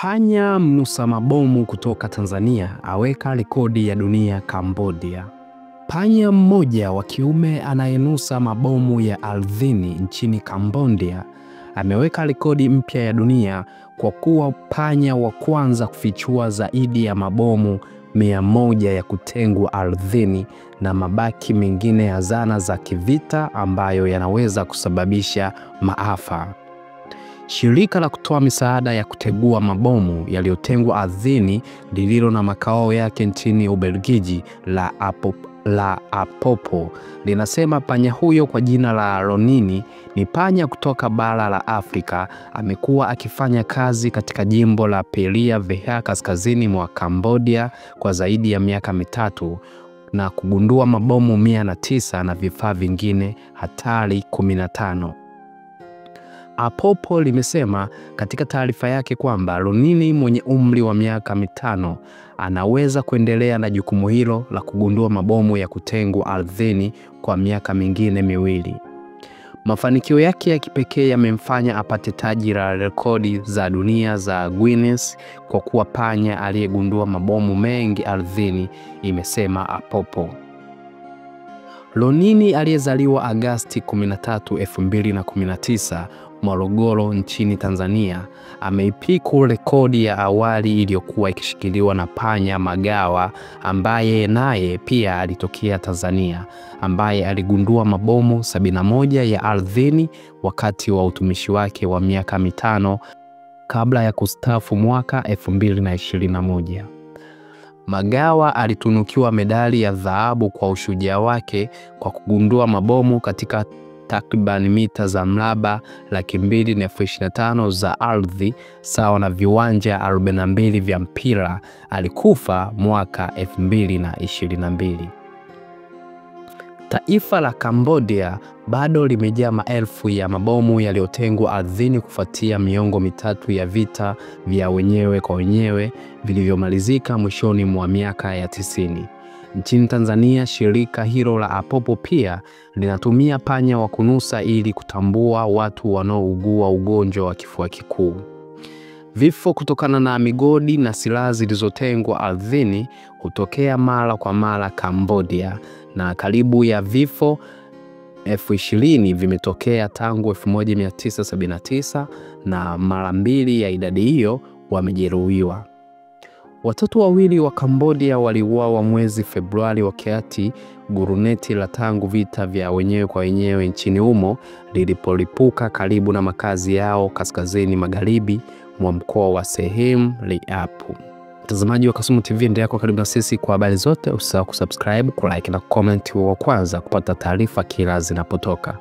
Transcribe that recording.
Panya mnusa mabomu kutoka Tanzania aweka rekodi ya dunia Cambodia. Panya mmoja wa kiume anayenusa mabomu ya ardhini nchini Cambodia ameweka rekodi mpya ya dunia kwa kuwa panya wa kwanza kufichua zaidi ya mabomu 100 ya kutengwa ardhini na mabaki mengine ya zana za kivita ambayo yanaweza kusababisha maafa. Shirika la kutoa misaada ya kutegua mabomu yaliyotengwa ardhini lililo na makao yake nchini Ubelgiji la Apopo linasema panya huyo kwa jina la Ronini ni panya kutoka bara la Afrika. Amekuwa akifanya kazi katika jimbo la Pelia Vea kaskazini mwa Cambodia kwa zaidi ya miaka 3 na kugundua mabomu 109 na vifaa vingine hatari 15. Apopo limesema katika taarifa yake kwamba Ronini mwenye umri wa miaka 5 anaweza kuendelea na jukumu hilo la kugundua mabomu ya kutengwa ardhini kwa miaka mingine 2. Mafanikio yake ya kipekee yamemfanya apate taji la rekodi za dunia za Guinness kwa kuwa panya aliyegundua mabomu mengi ardhini, imesema Apopo. Ronini aliyezaliwa Agosti 13, 2019 Morogoro nchini Tanzania ameipiku rekodi ya awali iliyokuwa ikishikiliwa na panya Magawa ambaye naye pia alitokea Tanzania, ambaye aligundua mabomu 71 ya ardhini wakati wa utumishi wake wa miaka 5 kabla ya kustaafu mwaka 2021. Magawa alitunukiwa medali ya dhahabu kwa ushujaa wake kwa kugundua mabomu katika takriban mita za mraba 225,000 za ardhi sawa na viwanja 42 vya mpira. Alikufa mwaka 2022. Taifa la Cambodia bado limejaa maelfu ya mabomu yaliyotengwa ardhini kufuatia miongo 3 ya vita vya wenyewe kwa wenyewe vilivyomalizika mwishoni mwa miaka ya 90. Nchini Tanzania, shirika hilo la Apopo pia linatumia panya wa kunusa ili kutambua watu wanaougua ugonjwa wa kifua kikuu. Vifo kutokana na migodi na silaha zilizotengwa ardhini hutokea mara kwa mara Cambodia, na karibu ya vifo 20,000 vimetokea tangu 1979 na mara 2 ya idadi hiyo wamejeruhiwa. Watoto 2 wa Cambodia waliuawa mwezi Februari wakati guruneti la tangu vita vya wenyewe kwa wenyewe nchini humo lilipolipuka karibu na makazi yao kaskazini magharibi mwa mkoa wa Siem Reap. Mtazamaji wa Kasumu TV, endelea kwa karibu na sisi kwa habari zote. Usisahau kusubscribe, kulike na comment wa kwanza kupata taarifa kila zinapotoka.